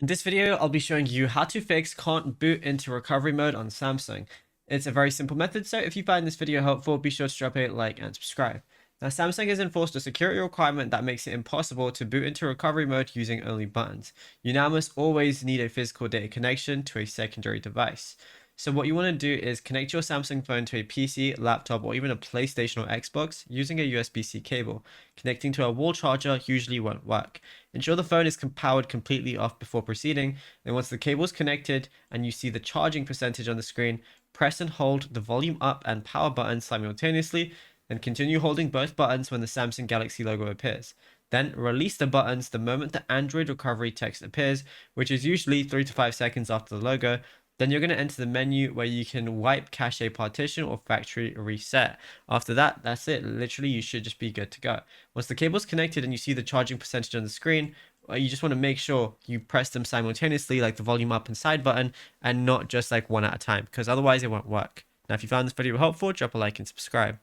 In this video, I'll be showing you how to fix can't boot into recovery mode on Samsung. It's a very simple method, so if you find this video helpful, be sure to drop a like and subscribe. Now, Samsung has enforced a security requirement that makes it impossible to boot into recovery mode using only buttons. You now must always need a physical data connection to a secondary device. So what you want to do is connect your Samsung phone to a PC, laptop, or even a PlayStation or Xbox using a USB-C cable. Connecting to a wall charger usually won't work. Ensure the phone is powered completely off before proceeding. Then once the cable is connected and you see the charging percentage on the screen, press and hold the volume up and power buttons simultaneously. Then continue holding both buttons when the Samsung Galaxy logo appears. Then release the buttons the moment the Android recovery text appears, which is usually 3 to 5 seconds after the logo. Then you're going to enter the menu where you can wipe cache partition or factory reset. After that, that's it. Literally, you should just be good to go. Once the cable's connected and you see the charging percentage on the screen, you just want to make sure you press them simultaneously, like the volume up and side button, and not just like one at a time, because otherwise it won't work. Now, if you found this video helpful, drop a like and subscribe.